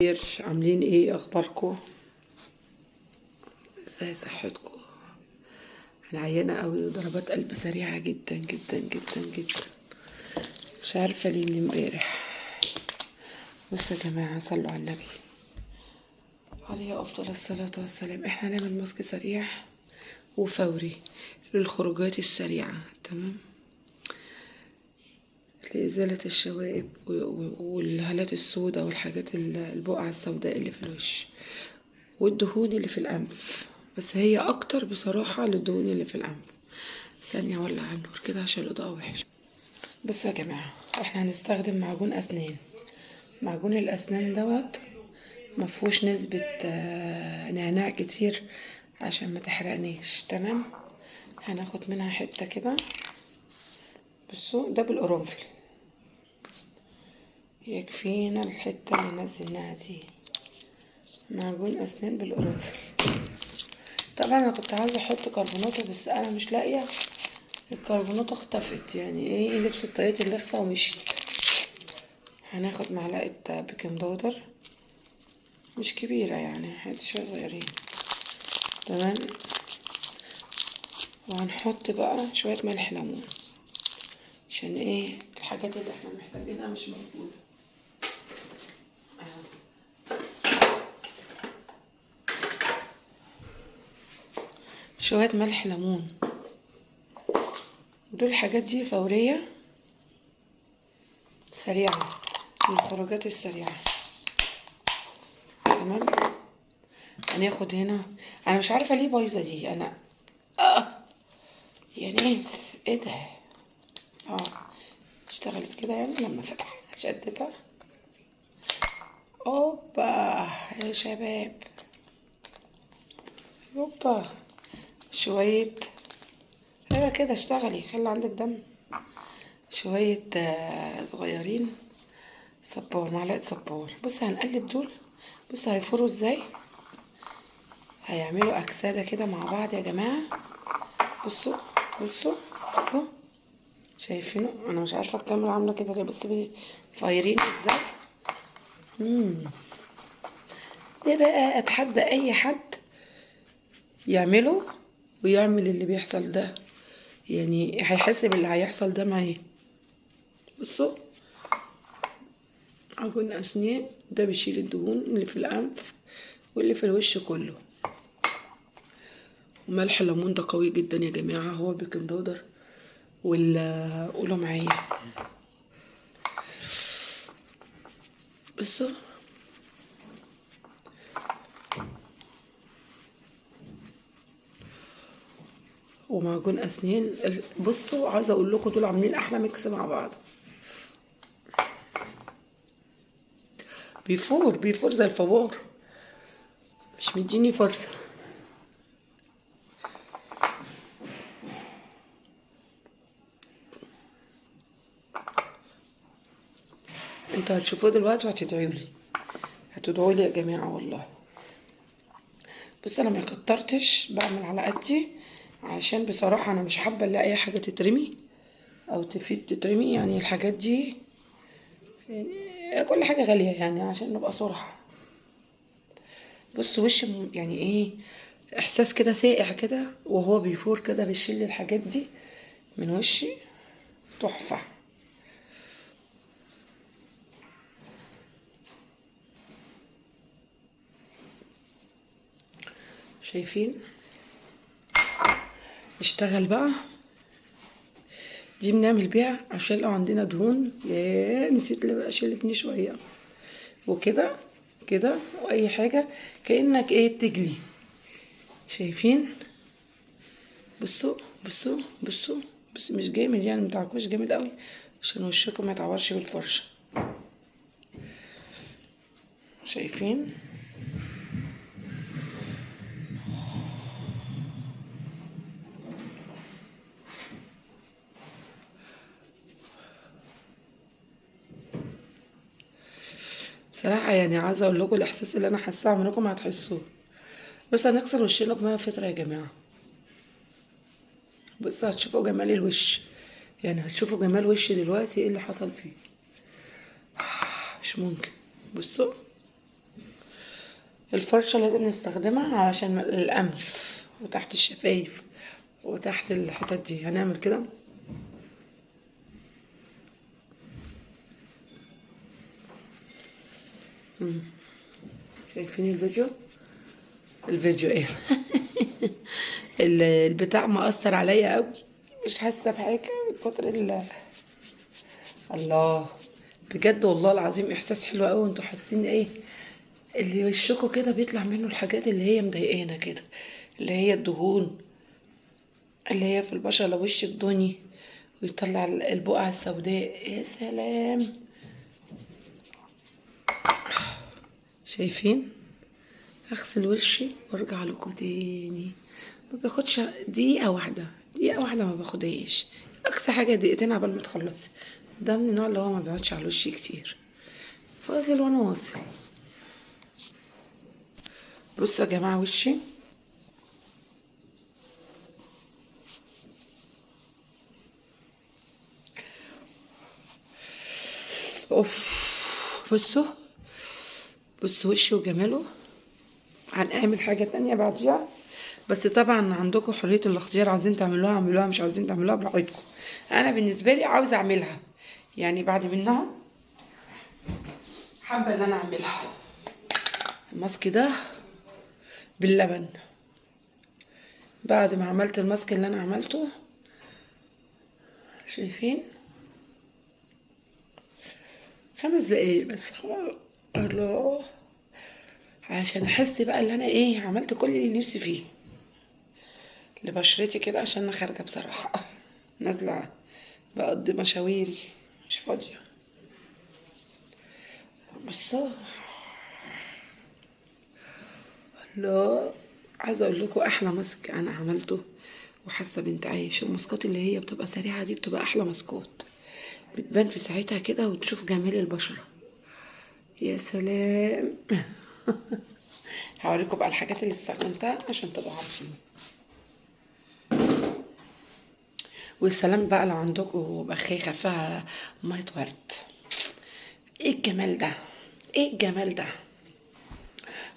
خير، عاملين ايه؟ اخباركم؟ ازاي صحتكم؟ انا عيانه قوي وضربات قلب سريعه جدا جدا جدا جدا، مش عارفه ليه من امبارح. بصوا يا جماعه، صلوا على النبي عليه افضل الصلاه والسلام. احنا هنعمل ماسك سريع وفوري للخروجات السريعه، تمام، لإزالة الشوائب والهالات السوداء والحاجات البقع السوداء اللي في الوش والدهون اللي في الأنف. بس هي أكتر بصراحة للدهون اللي في الأنف. ثانية ولع النور كده عشان الإضاءة وحشة. بصوا يا جماعة، احنا هنستخدم معجون أسنان. معجون الأسنان دوت مفهوش نسبة نعناع كتير عشان ما تحرقنيش، تمام. هناخد منها حتة كده. بصوا ده بالقرنفل، يكفينا الحتة اللي نزلناها دي. معجون أسنان بالقرنفل. طبعا أنا كنت عايزة أحط كربوناتة بس أنا مش لاقية. الكربوناتة اختفت، يعني ايه، لبست طريقة اللخفة ومشيت. هناخد معلقة بيكنج باودر مش كبيرة، يعني حاجة شوية صغيرين، تمام. وهنحط بقى شوية ملح ليمون عشان ايه الحاجات اللي احنا محتاجينها مش موجودة. شوية ملح ليمون، دول الحاجات دي فورية سريعة للخروجات السريعة، تمام. هناخد هنا، انا مش عارفة ليه بايظة دي، انا يعني ايه ده؟ اشتغلت كده يعني لما فتح شدتها. اوبا يا شباب، اوبا شوية. ايوه كده اشتغلي، خلي عندك دم. شوية صغيرين صبار، معلقة صبار. بص هنقلب دول، بص هيفروا ازاي، هيعملوا اكسدة كده مع بعض يا جماعة. بصوا بصوا بصوا، شايفينه؟ انا مش عارفة الكاميرا عاملة كده ليه، بس فايرين ازاي. ده بقى اتحدى اي حد يعمله ويعمل اللي بيحصل ده، يعني هيحس باللي هيحصل ده معاه. بصوا، عجون اسنان ده بيشيل الدهون اللي في الانف واللي في الوش كله. وملح الليمون ده قوي جدا يا جماعه، هو بيكنج باودر قولوا معايا. بصوا ومعجون اسنان. بصوا عايزه اقول لكم دول عاملين احلى ميكس مع بعض. بيفور زي الفوار، مش مديني فرصه. انتوا هتشوفوه دلوقتي هتدعوا لي يا جماعه والله. بس انا ما كترتش، بعمل على قدي عشان بصراحه انا مش حابه الاقي اي حاجه تترمي او تفيد تترمي، يعني الحاجات دي يعني كل حاجه غاليه، يعني عشان نبقى صراحه. بص وش يعني ايه، احساس كده ساقع كده وهو بيفور كده، بيشيل الحاجات دي من وشي، تحفه. شايفين؟ نشتغل بقى. دي بنعمل بيها عشان لو عندنا دهون، يا نسيت اللي اشيلك شويه وكده كده، واي حاجه كانك ايه بتجلي. شايفين؟ بصوا بصوا بصوا، بس مش جامد يعني، متعكوش جامد قوي عشان وشكم ما يتعورش بالفرشه. شايفين؟ بصراحه يعني عايزه اقول لكم الاحساس اللي انا حاساه عمركم هتحسوه. بس هنغسل وشنا بميه فطره يا جماعه. بس هتشوفوا جمال الوش، يعني هتشوفوا جمال وشي دلوقتي ايه اللي حصل فيه. مش ممكن. بصوا الفرشة لازم نستخدمها عشان الأنف وتحت الشفايف وتحت الحتت دي. هنعمل كده. شايفين الفيديو؟ الفيديو ايه؟ البتاع مأثر عليا قوي، مش حاسه بحاجه من كتر الله. بجد والله العظيم احساس حلو قوي. انتوا حاسين ايه؟ اللي وشكوا كده بيطلع منه الحاجات اللي هي مضايقانا كده، اللي هي الدهون اللي هي في البشرة. لو وشك دهني ويطلع البقع السوداء، يا سلام. شايفين؟ اغسل وشي وارجع لكم تاني. ما بياخدش دقيقة واحدة، دقيقة واحدة ما باخدهاش، اقصى حاجة دقيقتين عبال ما تخلصي. ده من النوع اللي هو ما بيقعدش على وشي كتير. فاصل وانا واصل. بصوا يا جماعة وشي اوف. بصوا بصوا وشي وجماله. هنعمل حاجة تانية بعديها، بس طبعا عندكم حرية الاختيار، عايزين تعملوها اعملوها، مش عاوزين تعملوها براحتكم. انا بالنسبة لي عاوزة اعملها، يعني بعد منها حابة ان انا اعملها. الماسك ده باللبن. بعد ما عملت الماسك اللي انا عملته، شايفين؟ 5 دقايق بس. الله. عشان احس بقى اللي انا ايه، عملت كل اللي نفسي فيه لبشرتي كده، عشان انا خارجه بصراحه نازله بقضي مشاويري، مش فاضيه. بس لا، عايزه اقول لكم احلى ماسك انا عملته وحاسه بنت عايش. الماسكات اللي هي بتبقى سريعه دي بتبقى احلى ماسكات، بتبان في ساعتها كده وتشوف جمال البشره. يا سلام. هوريكم بقى الحاجات اللي استخدمتها عشان تبقوا عارفين. والسلام بقى لو عندكم بخاخه فيها ميه ورد. ايه الجمال ده، ايه الجمال ده.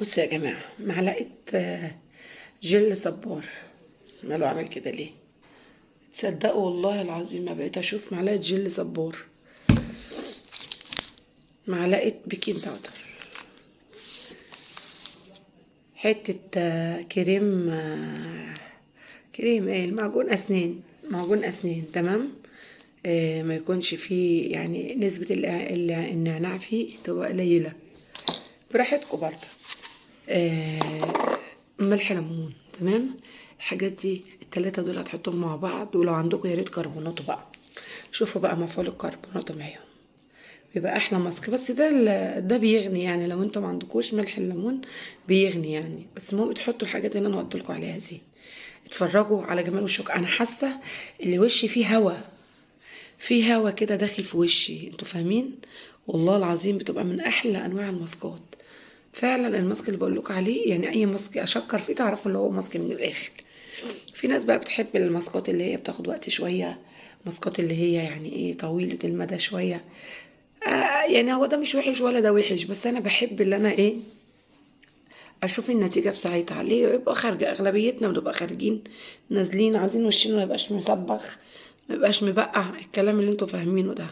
بصوا يا جماعه، معلقه جل صبار. ماله عامل كده ليه؟ تصدقوا والله العظيم ما بقيت اشوف معلقه جل صبار. معلقه بيكنج باودر. حته كريم كريم ايه، المعجون اسنان، معجون اسنان تمام. ما يكونش فيه يعني نسبة النعناع فيه تبقى قليلة، براحتكم برضه. ملح ليمون تمام. الحاجات دي التلاتة دول هتحطهم مع بعض، ولو عندكم يا ريت كربوناتو بقى. شوفوا بقى مفعول الكربوناتو معاهم بيبقى احلى ماسك. بس ده بيغني يعني، لو انتم ما عندكوش ملح الليمون بيغني يعني. بس المهم تحطوا الحاجات اللي انا قلت لكم عليها دي. اتفرجوا على جمال وشك. انا حاسه اللي وشي فيه هوا، في هوا كده داخل في وشي، انتوا فاهمين؟ والله العظيم بتبقى من احلى انواع الماسكات فعلا. الماسك اللي بقول لكم عليه يعني اي ماسك اشكر فيه تعرفوا اللي هو ماسك من الاخر. في ناس بقى بتحب الماسكات اللي هي بتاخد وقت شويه، ماسكات اللي هي يعني ايه طويله المدى شويه. يعني هو ده مش وحش ولا ده وحش، بس انا بحب اللي انا ايه، اشوف النتيجه في ساعتها. ليه؟ يبقى خارجه، اغلبيتنا بنبقى خارجين نازلين عايزين وشنا ما يبقاش مسبخ، ما يبقاش مبقع، الكلام اللي انتوا فاهمينه ده.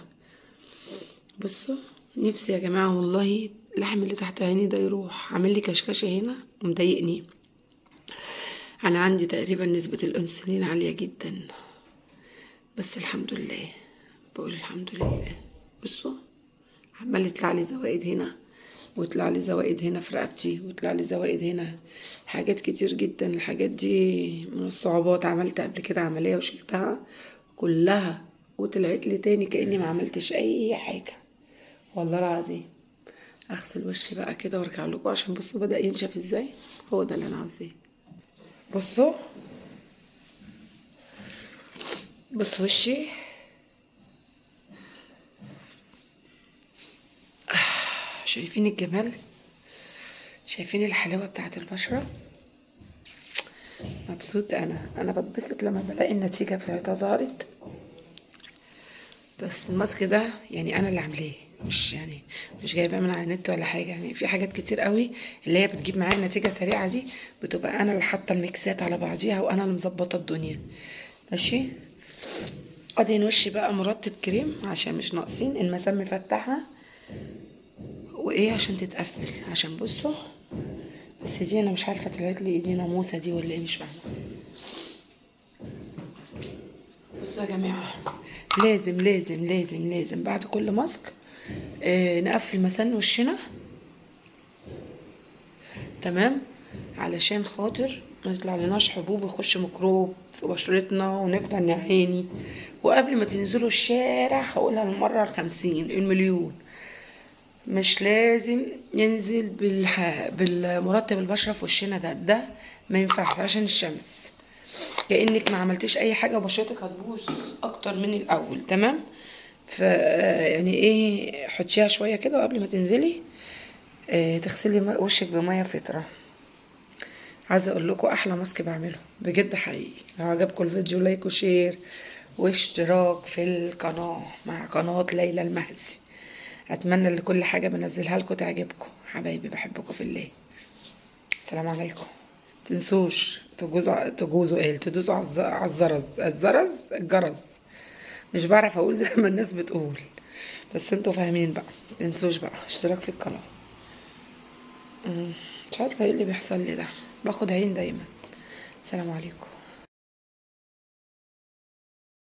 بصوا نفسي يا جماعه والله اللحم اللي تحت عيني ده يروح، عامل لي كشكشه هنا ومضايقني. انا عندي تقريبا نسبه الانسولين عاليه جدا، بس الحمد لله، بقول الحمد لله. بصوا عمال يطلع لي زوائد هنا، ويطلع لي زوائد هنا في رقبتي، ويطلع لي زوائد هنا، حاجات كتير جدا. الحاجات دي من الصعوبات. عملت قبل كده عملية وشلتها كلها وطلعت لي تاني كأني ما عملتش اي حاجة، والله العظيم. اغسل وشي بقى كده وارجع لكم، عشان بصوا بدأ ينشف ازاي. هو ده اللي انا عاوزاه. بصوا بصوا وشي شايفين الجمال، شايفين الحلاوة بتاعت البشرة. مبسوطة انا بتبسط لما بلاقي النتيجة بتاعتها ظهرت. بس الماسك ده يعني انا اللي عاملاه، مش يعني مش جايباه من على النت ولا حاجه، يعني في حاجات كتير قوي اللي هي بتجيب معايا نتيجه سريعه دي بتبقى انا اللي حاطه الميكسات على بعضيها وانا اللي مظبطه الدنيا. ماشي. ادهن وشي بقى مرطب كريم عشان مش ناقصين، المسام مفتحه وايه عشان تتقفل، عشان بصوا. بس دي انا مش عارفه طلعت لي ايدي ناموسه دي ولا ايه، مش فاهمه. بصوا يا جماعه، لازم لازم لازم لازم بعد كل ماسك نقفل مسام وشنا، تمام، علشان خاطر ما يطلع لناش حبوب ويخش ميكروب في بشرتنا ونفضل نعاني. وقبل ما تنزلوا الشارع هقولها المرة 50 المليون، مش لازم ينزل بالمرطب البشرة في وشنا ده ما ينفعش عشان الشمس، كأنك ما عملتش اي حاجة وبشرتك هتبوظ اكتر من الاول. تمام. ف يعني ايه، حطيها شوية كده وقبل ما تنزلي تغسلي وشك بمية فطرة. عايزه اقول لكم احلى ماسك بعمله بجد حقيقي. لو عجبكم الفيديو لايك وشير واشتراك في القناه مع قناه ليلى المهدي. اتمنى ان كل حاجه بنزلها لكم تعجبكم. حبايبي بحبكم في الله. السلام عليكم. تنسوش تدوسوا على الجرس. مش بعرف اقول زي ما الناس بتقول، بس انتوا فاهمين بقى. تنسوش بقى اشتراك في القناه. مش عارفه ايه اللي بيحصل لي ده، باخد عين دايما. السلام عليكم.